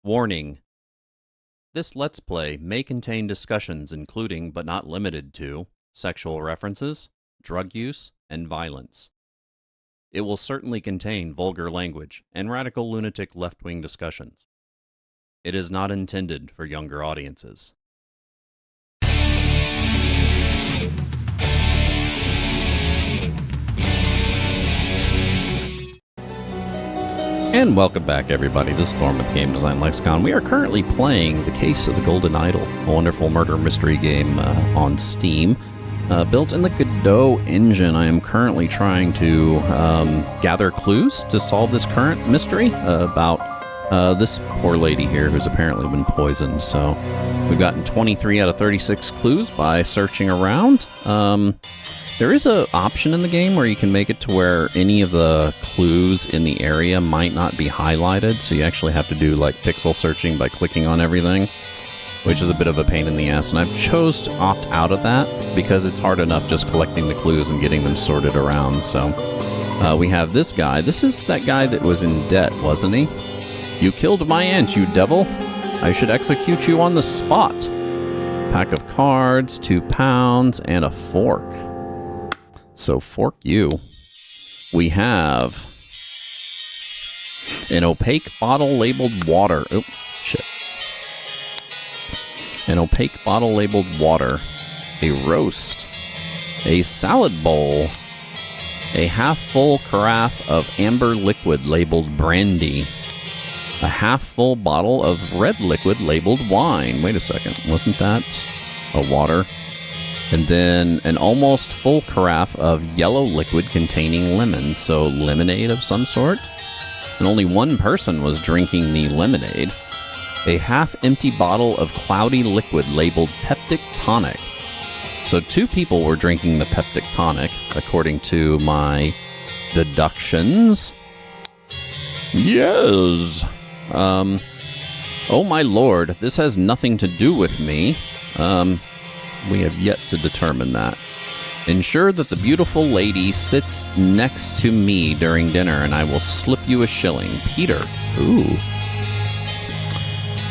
Warning. This Let's Play may contain discussions including, but not limited to, sexual references, drug use, and violence. It will certainly contain vulgar language and radical lunatic left-wing discussions. It is not intended for younger audiences. And welcome back, everybody. This is Thorn with Game Design Lexicon. We are currently playing The Case of the Golden Idol, a wonderful murder mystery game on Steam, built in the Godot engine. I am currently trying to gather clues to solve this current mystery about this poor lady here who's apparently been poisoned. So we've gotten 23 out of 36 clues by searching around. There is an option in the game where you can make it to where any of the clues in the area might not be highlighted, so you actually have to do like pixel searching by clicking on everything, which is a bit of a pain in the ass, and I've chose to opt out of that because it's hard enough just collecting the clues and getting them sorted around. So we have this guy. This is that guy that was in debt, wasn't he? You killed my aunt, you devil. I should execute you on the spot. Pack of cards, 2 pounds, and a fork. So, fork you. We have an opaque bottle labeled water. Oh, shit. An opaque bottle labeled water. A roast. A salad bowl. A half-full carafe of amber liquid labeled brandy. A half-full bottle of red liquid labeled wine. Wait a second. Wasn't that a water? And then an almost full carafe of yellow liquid containing lemon, so lemonade of some sort. And only one person was drinking the lemonade. A half-empty bottle of cloudy liquid labeled peptic tonic. So 2 people were drinking the peptic tonic, according to my deductions. Yes! Oh my lord, this has nothing to do with me. We have yet to determine that. Ensure that the beautiful lady sits next to me during dinner, and I will slip you a shilling. Peter. Ooh.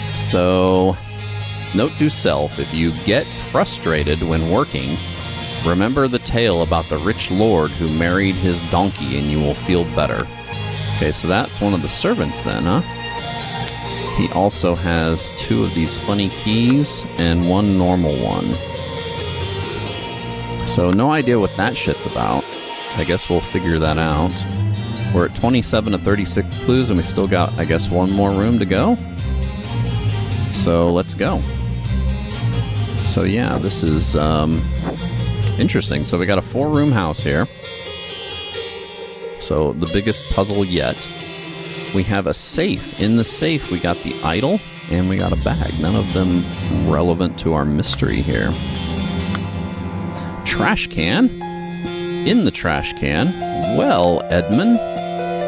So, note to self, if you get frustrated when working, remember the tale about the rich lord who married his donkey, and you will feel better. Okay, so that's one of the servants then, huh? He also has 2 of these funny keys and 1 normal one. So no idea what that shit's about. I guess we'll figure that out. We're at 27 of 36 clues, and we still got, I guess, 1 more room to go. So let's go. So yeah, this is interesting. So we got a 4-room house here. So the biggest puzzle yet. We have a safe. In the safe, we got the idol, and we got a bag. None of them relevant to our mystery here. Trash can? In the trash can? Well, Edmund,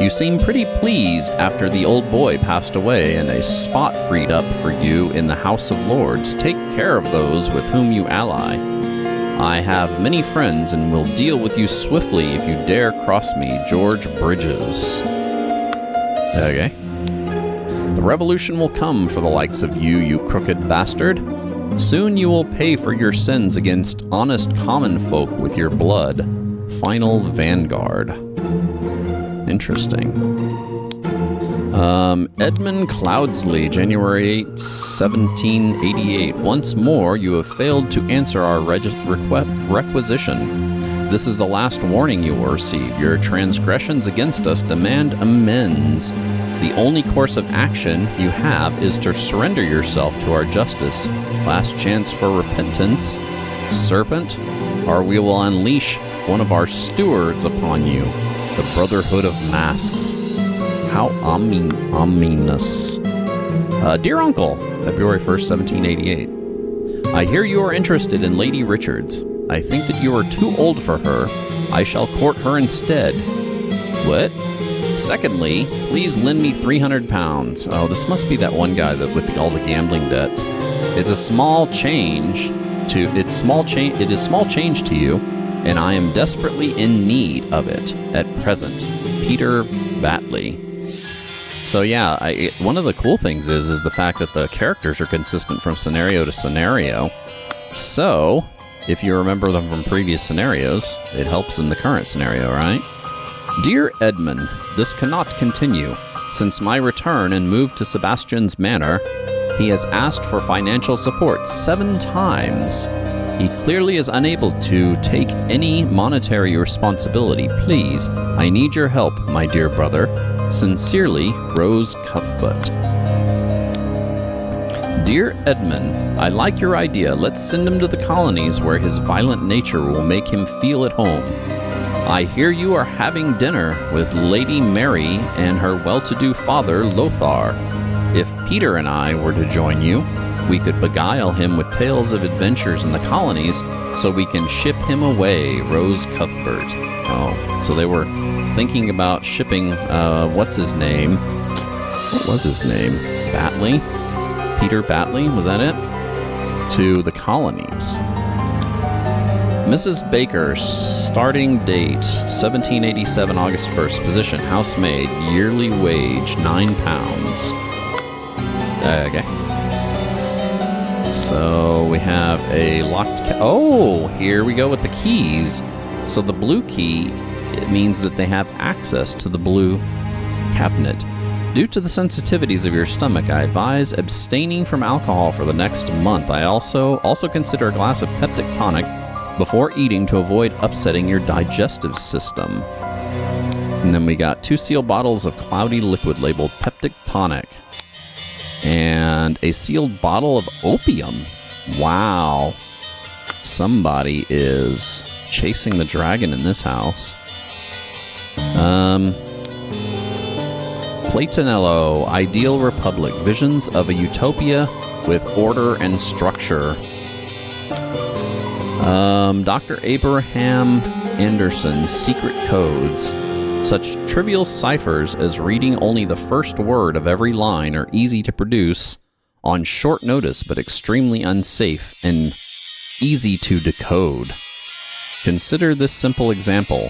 you seem pretty pleased after the old boy passed away and a spot freed up for you in the House of Lords. Take care of those with whom you ally. I have many friends and will deal with you swiftly if you dare cross me. George Bridges. Okay. The revolution will come for the likes of you, you crooked bastard. Soon you will pay for your sins against honest common folk with your blood. Final Vanguard. Interesting. Edmund Cloudsley, January 8, 1788. Once more, you have failed to answer our requisition. This is the last warning you will receive. Your transgressions against us demand amends. The only course of action you have is to surrender yourself to our justice. Last chance for repentance, serpent, or we will unleash one of our stewards upon you. The Brotherhood of Masks. How ominous. Dear Uncle, February 1st, 1788. I hear you are interested in Lady Richards. I think that you are too old for her. I shall court her instead. What? Secondly, please lend me 300 pounds. Oh, this must be that one guy that with all the gambling debts. It's a small change to it is small change to you, and I am desperately in need of it at present. Peter Batley. So yeah, one of the cool things is the fact that the characters are consistent from scenario to scenario. So, if you remember them from previous scenarios, it helps in the current scenario, right? Dear Edmund, this cannot continue. Since my return and move to Sebastian's manor, he has asked for financial support 7 times. He clearly is unable to take any monetary responsibility. Please, I need your help, my dear brother. Sincerely, Rose Cuthbert. Dear Edmund, I like your idea. Let's send him to the colonies where his violent nature will make him feel at home. I hear you are having dinner with Lady Mary and her well-to-do father, Lothar. If Peter and I were to join you, we could beguile him with tales of adventures in the colonies so we can ship him away, Rose Cuthbert. Oh, so they were thinking about shipping, what's his name? What was his name? Batley? Peter Batley, was that it? To the colonies. Mrs. Baker, starting date 1787 August 1st, position housemaid, yearly wage £9. Okay. So we have a locked oh, here we go with the keys. So the blue key, it means that they have access to the blue cabinet. Due to the sensitivities of your stomach, I advise abstaining from alcohol for the next month. I also consider a glass of peptic tonic before eating to avoid upsetting your digestive system. And then we got 2 sealed bottles of cloudy liquid labeled peptic tonic. And a sealed bottle of opium. Wow. Somebody is chasing the dragon in this house. Platonello, Ideal Republic, Visions of a Utopia with Order and Structure. Dr. Abraham Anderson, Secret Codes. Such trivial ciphers as reading only the first word of every line are easy to produce on short notice, but extremely unsafe and easy to decode. Consider this simple example.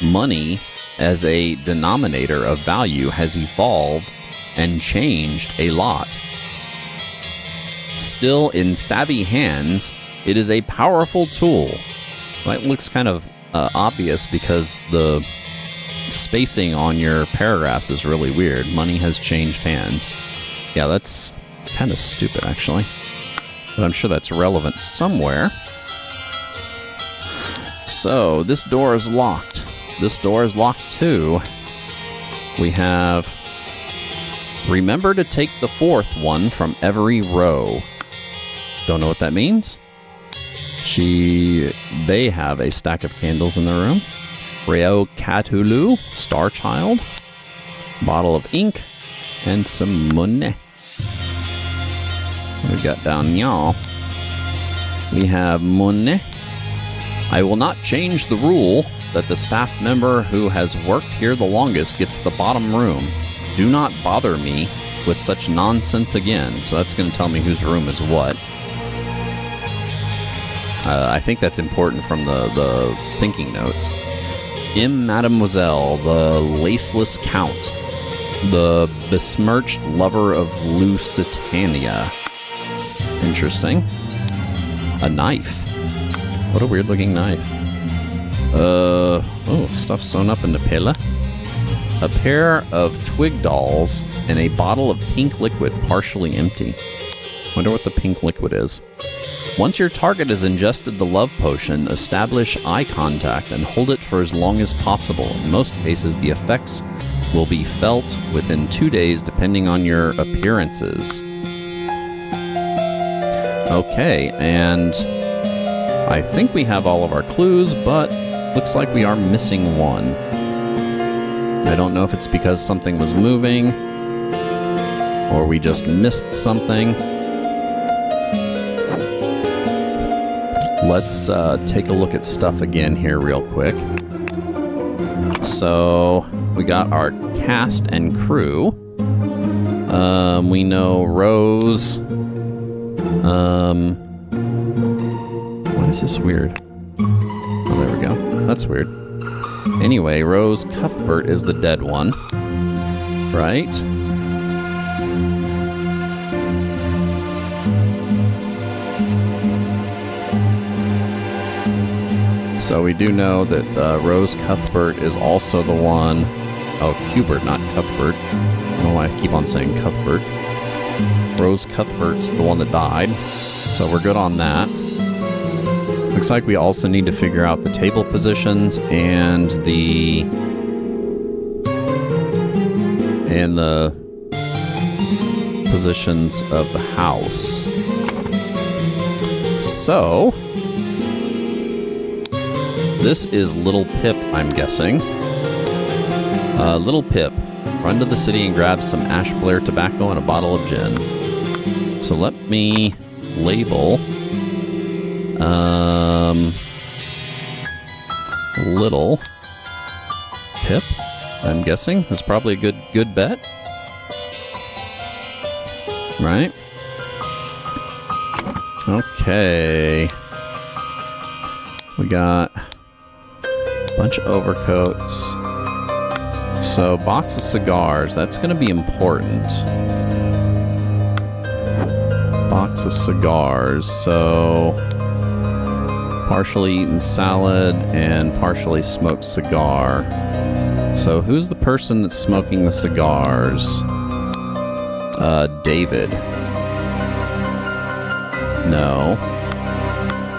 Money, as a denominator of value, has evolved and changed a lot. Still, in savvy hands, it is a powerful tool. That looks kind of obvious because the spacing on your paragraphs is really weird. Money has changed hands. Yeah, that's kind of stupid, actually. But I'm sure that's relevant somewhere. So, this door is locked. This door is locked too. We have... Remember to take the 4th one from every row. Don't know what that means. They have a stack of candles in the room. Reo Cthulhu, Star Child, bottle of ink, and some money. What we got down y'all? We have money. I will not change the rule that the staff member who has worked here the longest gets the bottom room. Do not bother me with such nonsense again. So that's going to tell me whose room is what. I think that's important from the thinking notes. Mademoiselle, the laceless count, the besmirched lover of Lusitania. Interesting. A knife. What a weird looking knife. Oh, stuff sewn up into pille. A pair of twig dolls and a bottle of pink liquid partially empty. Wonder what the pink liquid is. Once your target has ingested the love potion, establish eye contact and hold it for as long as possible. In most cases, the effects will be felt within 2 days, depending on your appearances. Okay, and I think we have all of our clues, but looks like we are missing one. I don't know if it's because something was moving, or we just missed something. Let's take a look at stuff again here real quick. So, we got our cast and crew. We know Rose. Why is this weird? Oh, there we go. That's weird. Anyway, Rose Cuthbert is the dead one. Right? So we do know that Rose Cuthbert is also the one... Oh, Hubert, not Cuthbert. I don't know why I keep on saying Cuthbert. Rose Cuthbert's the one that died. So we're good on that. Looks like we also need to figure out the table positions and the positions of the house. So this is Little Pip, I'm guessing. Little Pip, run to the city and grab some Ash Blair tobacco and a bottle of gin. So let me label Little Pip, I'm guessing. That's probably a good bet. Right? Okay. We got a bunch of overcoats. So, box of cigars. That's going to be important. Box of cigars. So, partially eaten salad and partially smoked cigar. So, who's the person that's smoking the cigars? David. No.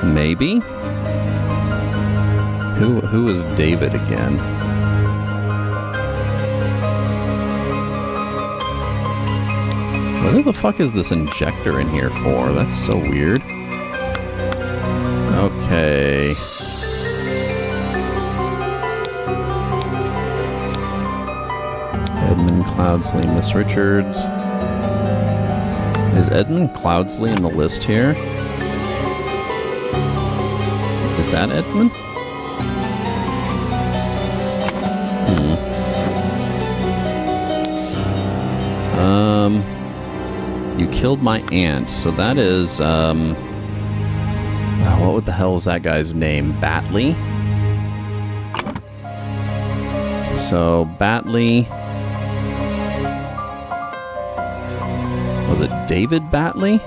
Maybe? Who is David again? What the fuck is this injector in here for? That's so weird. Okay. Edmund Cloudsley, Miss Richards. Is Edmund Cloudsley in the list here? Is that Edmund? You killed my aunt, so that is, what the hell is that guy's name? Batley? So, Batley... Was it David Batley?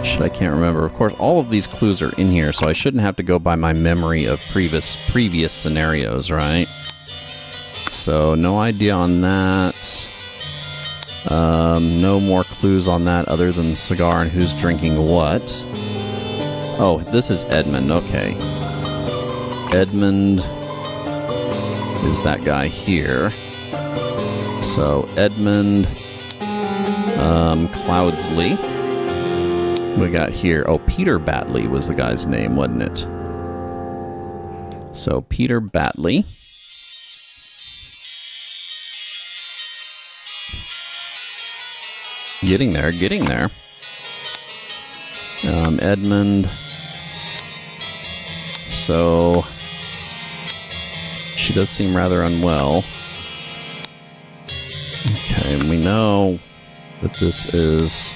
Shit, I can't remember. Of course, all of these clues are in here, so I shouldn't have to go by my memory of previous scenarios, right? So, no idea on that. No more clues on that other than the cigar and who's drinking what. Oh, this is Edmund. Okay. Edmund is that guy here. So, Edmund Cloudsley. We got here. Oh, Peter Batley was the guy's name, wasn't it? So, Peter Batley. Getting there, getting there. Edmund. So, she does seem rather unwell. Okay, and we know that this is...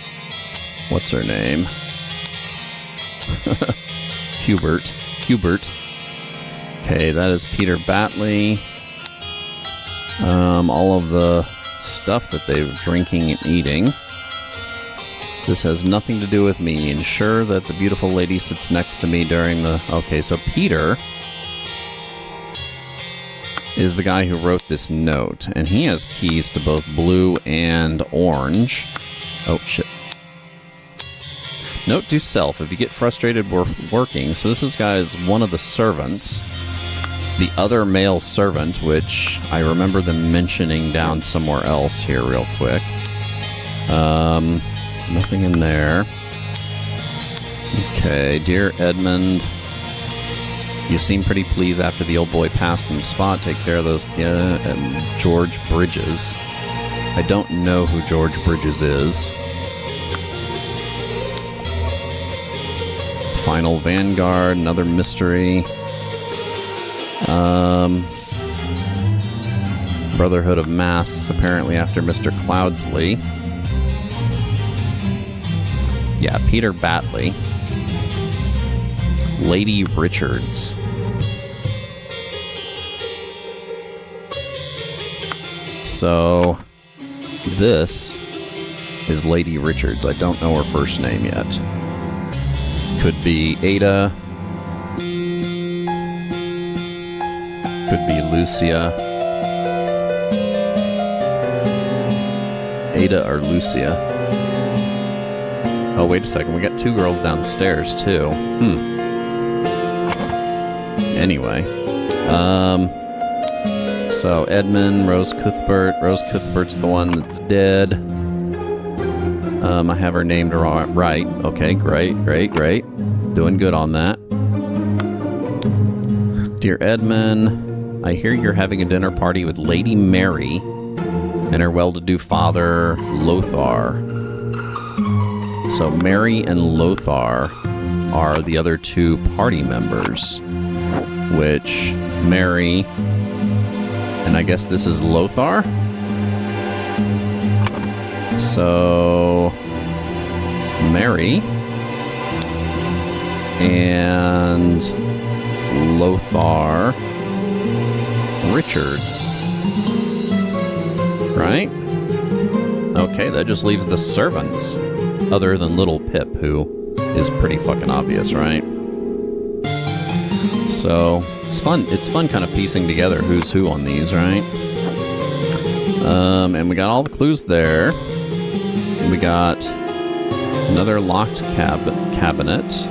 What's her name? Hubert. Okay, that is Peter Batley. All of the stuff that they're drinking and eating. This has nothing to do with me. Ensure that the beautiful lady sits next to me during the... Okay, so Peter is the guy who wrote this note, and he has keys to both blue and orange. Oh, shit. Note to self, if you get frustrated working, so this is one of the servants, the other male servant, which I remember them mentioning down somewhere else here real quick. Nothing in there. Okay, dear Edmund, you seem pretty pleased after the old boy passed in the spot. Take care of those. Yeah, and George Bridges. I don't know who George Bridges is. Final Vanguard, another mystery. Brotherhood of Masks, apparently after Mr. Cloudsley. Yeah, Peter Batley. Lady Richards. So, this is Lady Richards. I don't know her first name yet. Could be Ada. Could be Lucia. Ada or Lucia. Oh, wait a second. We got 2 girls downstairs, too. Anyway. So, Edmund, Rose Cuthbert. Rose Cuthbert's the one that's dead. I have her named right. Okay, great. Doing good on that. Dear Edmund, I hear you're having a dinner party with Lady Mary and her well-to-do father, Lothar. So Mary and Lothar are the other 2 party members, which Mary, and I guess this is Lothar? So Mary and Lothar Richards. Right? Okay, that just leaves the servants. Other than little Pip, who is pretty fucking obvious, right? So, it's fun kind of piecing together who's who on these, right? And we got all the clues there. We got another locked cabinet.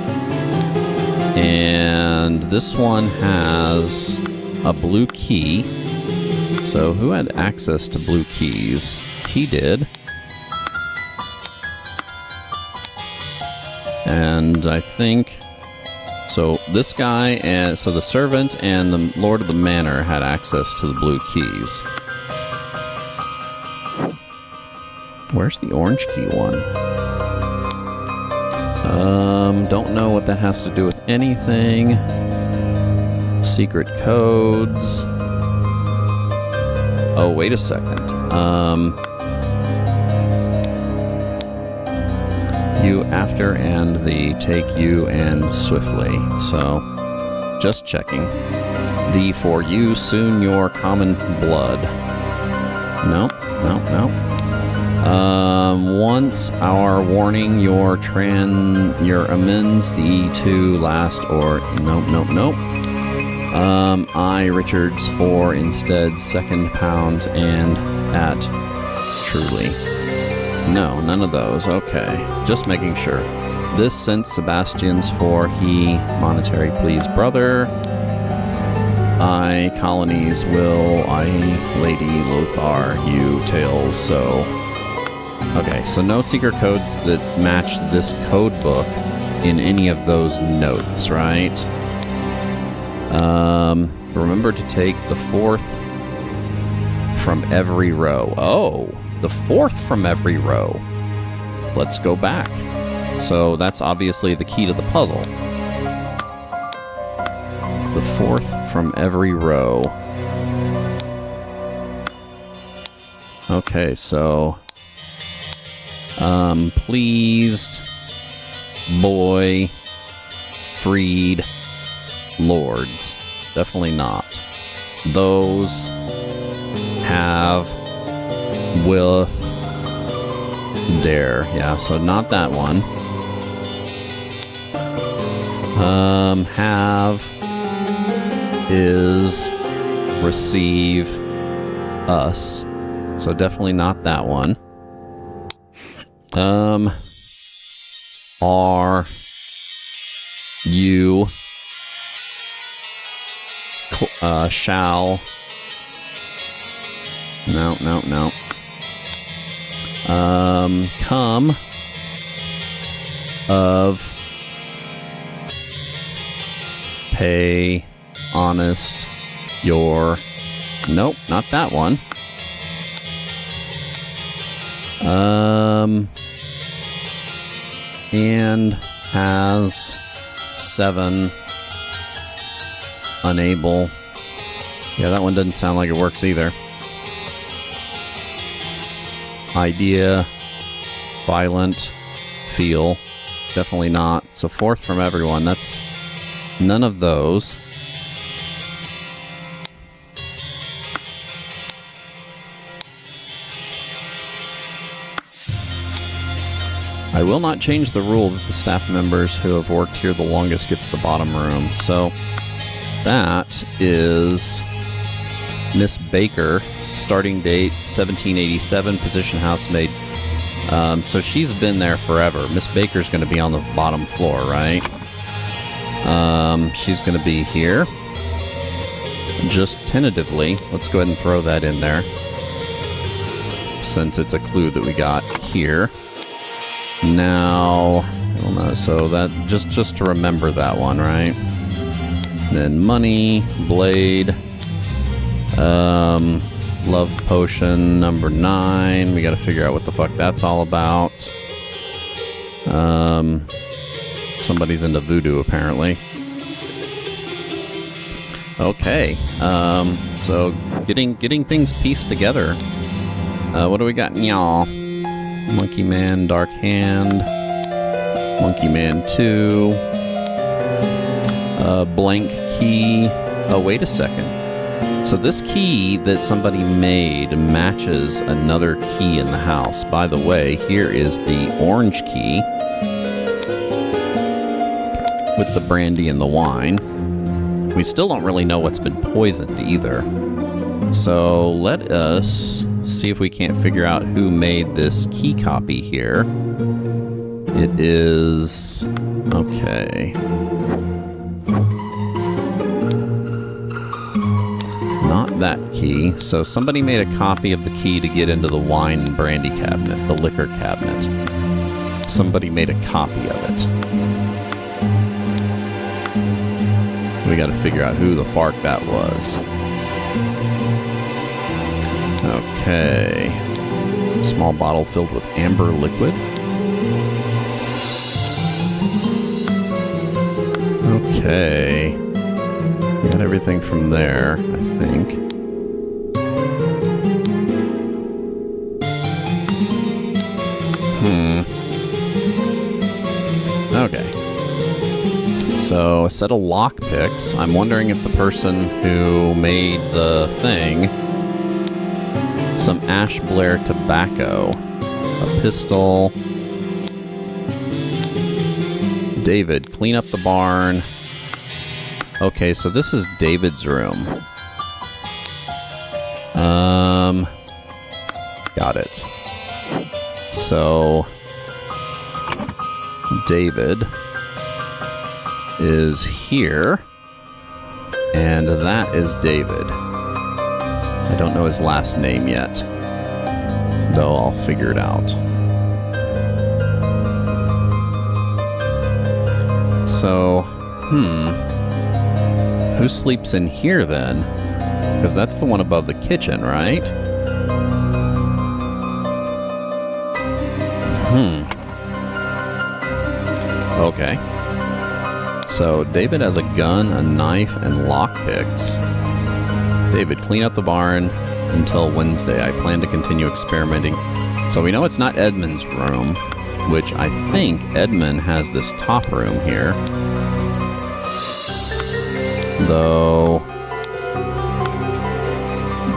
And this one has a blue key. So who had access to blue keys? He did. And I think... So this guy, and so the servant and the Lord of the Manor had access to the blue keys. Where's the orange key one? Don't know what that has to do with anything. Secret codes. Oh, wait a second. You after and the take you and swiftly. So, just checking. The for you soon your common blood. Nope. Once our warning your amends the 2 last or nope. I Richards for instead second pounds and at truly. No, none of those. Okay, just making sure. This sent Sebastian's for he monetary please brother. I colonies will I Lady Lothar you tails so. Okay, so no secret codes that match this code book in any of those notes, right? Remember to take the 4th from every row. Oh, the 4th from every row. Let's go back. So that's obviously the key to the puzzle. The 4th from every row. Okay, so... pleased, boy, freed, lords. Definitely not. Those have, will, dare. Yeah, so not that one. Have, is, receive, us. So definitely not that one. Are you shall no come of pay honest your nope, not that one. And has 7 unable. Yeah, that one doesn't sound like it works either. Idea, violent, feel. Definitely not. So 4th from everyone. That's none of those. I will not change the rule that the staff members who have worked here the longest gets the bottom room. So that is Miss Baker, starting date 1787, position housemaid. So she's been there forever. Miss Baker's going to be on the bottom floor, right? She's going to be here. Just tentatively, let's go ahead and throw that in there, since it's a clue that we got here. Now, I don't know, so that just to remember that one, right? Then money, blade, love potion number 9. We got to figure out what the fuck that's all about. Somebody's into voodoo apparently. Okay, so getting things pieced together. What do we got? Y'all. Monkey Man, Dark Hand, Monkey Man 2, blank key. Oh, wait a second. So this key that somebody made matches another key in the house. By the way, here is the orange key with the brandy and the wine. We still don't really know what's been poisoned either. So let us see if we can't figure out who made this key copy here. It is... okay. Not that key. So somebody made a copy of the key to get into the wine and brandy cabinet, the liquor cabinet. Somebody made a copy of it. We gotta figure out who the fark that was. Okay. Small bottle filled with amber liquid. Okay. We got everything from there, I think. Okay. So, a set of lockpicks. I'm wondering if the person who made the thing... some Ash Blair tobacco, a pistol. David, clean up the barn. Okay, so this is David's room. Got it. So David is here, and that is David. I don't know his last name yet, though I'll figure it out. So, who sleeps in here then? Because that's the one above the kitchen, right? Okay. So, David has a gun, a knife, and lockpicks. David, clean up the barn until Wednesday. I plan to continue experimenting. So we know it's not Edmund's room, which I think Edmund has this top room here. Though...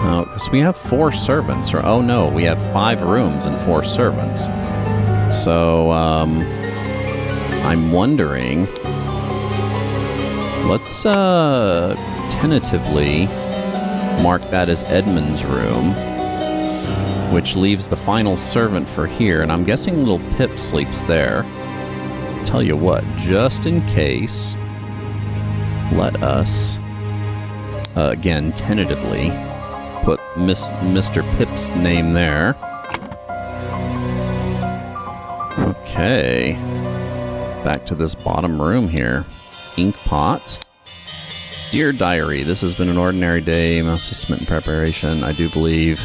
oh, because we have 4 servants. Or, oh no, we have 5 rooms and 4 servants. So, I'm wondering... let's, tentatively... mark that as Edmund's room, which leaves the final servant for here, and I'm guessing little Pip sleeps there. Tell you what, just in case, let us, again, tentatively, put Mr. Pip's name there. Okay. Back to this bottom room here. Ink pot. Dear Diary, this has been an ordinary day, mostly spent in preparation. I do believe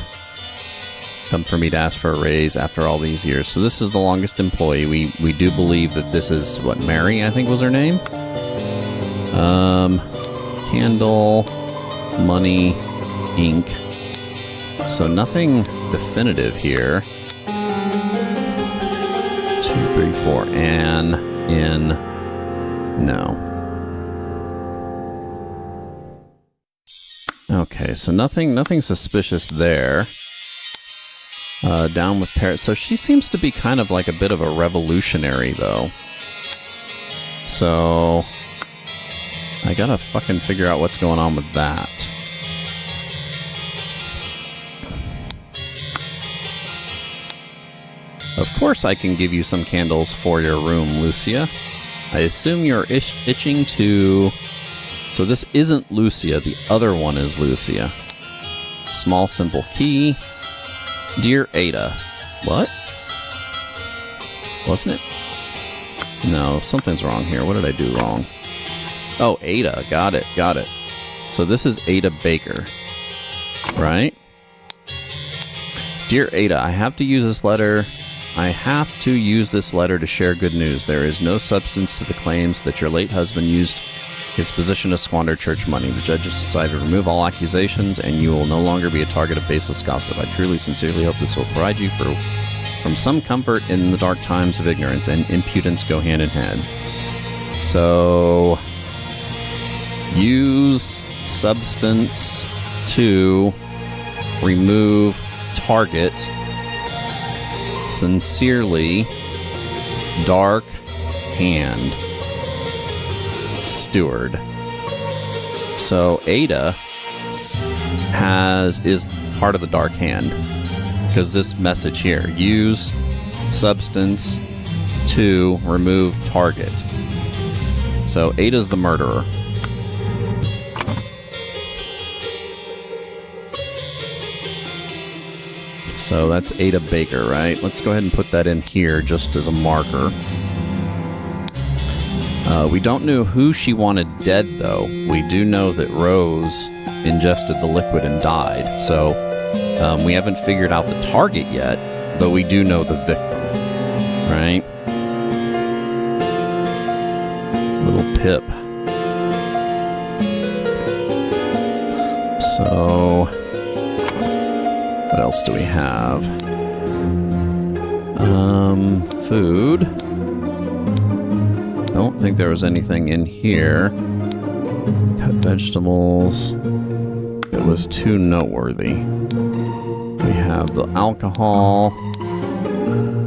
come for me to ask for a raise after all these years. So this is the longest employee. We do believe that this is, what, Mary, I think was her name? Candle, money, ink. So nothing definitive here. 2, 3, 4, Anne, in, no. Okay, so nothing suspicious there. Down with Parrot. So she seems to be kind of like a bit of a revolutionary, though. So I gotta fucking figure out what's going on with that. Of course I can give you some candles for your room, Lucia. I assume you're itching to... So this isn't Lucia, the other one is Lucia. Small, simple key. Dear Ada. What? Wasn't it? No, something's wrong here. What did I do wrong? Oh, Ada. Got it. Got it. So this is Ada Baker. Right? Dear Ada, I have to use this letter to share good news. There is no substance to the claims that your late husband used his position to squander church money. The judge has decided to remove all accusations, and you will no longer be a target of baseless gossip. I truly, sincerely hope this will provide you from some comfort in the dark times of ignorance, and impudence go hand in hand. So, use substance to remove target. Sincerely, dark hand. Steward. So Ada is part of the dark hand because this message here, use substance to remove target. So Ada's the murderer. So that's Ada Baker, right? Let's go ahead and put that in here just as a marker. We don't know who she wanted dead, though. We do know that Rose ingested the liquid and died. So we haven't figured out the target yet, but we do know the victim, right? Little Pip. So, what else do we have? Food. I don't think there was anything in here. Cut vegetables. It was too noteworthy. We have the alcohol.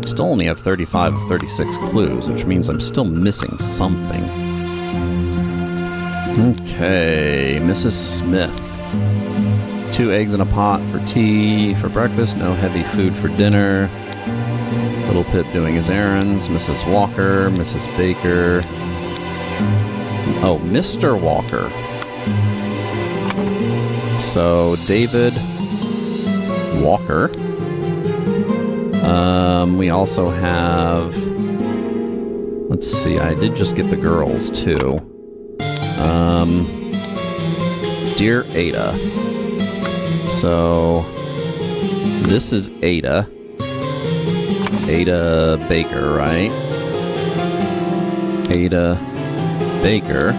Still only have 35 of 36 clues, which means I'm still missing something. Okay, Mrs. Smith. 2 eggs in a pot for tea for breakfast. No heavy food for dinner. Little Pip doing his errands. Mrs. Walker. Mrs. Baker. Oh, Mr. Walker. So, David Walker. We also have... Let's see, I did just get the girls, too. Dear Ada. So, this is Ada. Ada Baker, right? Ada Baker,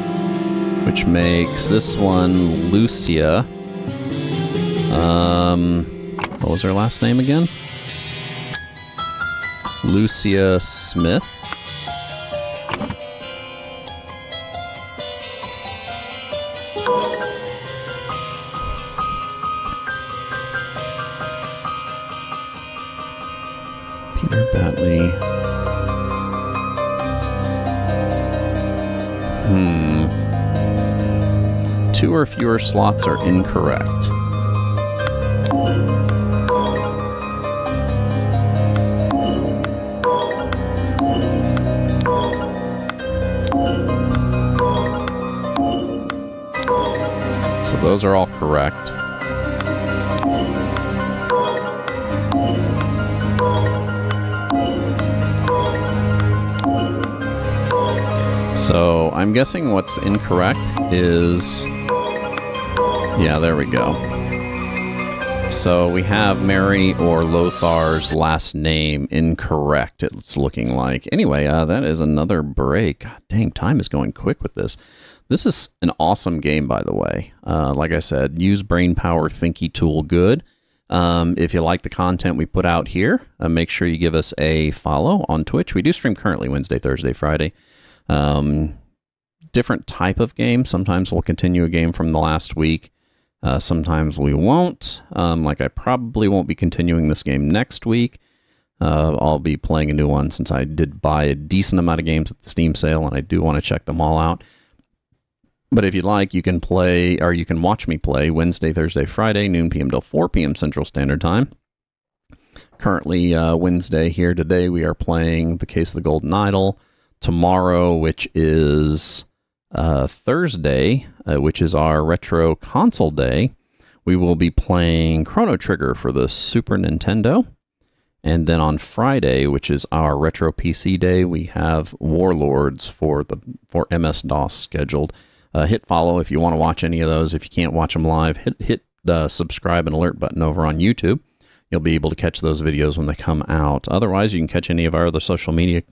which makes this one Lucia. What was her last name again? Lucia Smith. Peter Batley. 2 or fewer slots are incorrect. So those are all correct. So I'm guessing what's incorrect is... Yeah, there we go. So we have Mary or Lothar's last name incorrect, it's looking like. Anyway, that is another break. God dang, time is going quick with this. This is an awesome game, by the way. Like I said, use Brainpower Thinky Tool good. If you like the content we put out here, make sure you give us a follow on Twitch. We do stream currently Wednesday, Thursday, Friday. Different type of game. Sometimes we'll continue a game from the last week. Sometimes we won't. Like I probably won't be continuing this game next week. I'll be playing a new one since I did buy a decent amount of games at the Steam sale, and I do want to check them all out. But if you'd like, you can play, or you can watch me play Wednesday, Thursday, Friday, noon p.m. till 4 p.m. Central Standard Time. Currently Wednesday here. Today we are playing The Case of the Golden Idol. Tomorrow, which is Thursday, which is our Retro Console Day, we will be playing Chrono Trigger for the Super Nintendo. And then on Friday, which is our Retro PC Day, we have Warlords for MS-DOS scheduled. Hit follow if you want to watch any of those. If you can't watch them live, hit the subscribe and alert button over on YouTube. You'll be able to catch those videos when they come out. Otherwise, you can catch any of our other social media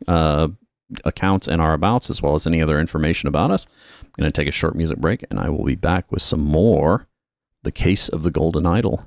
accounts and our abouts, as well as any other information about us. I'm going to take a short music break, and I will be back with some more The Case of the Golden Idol.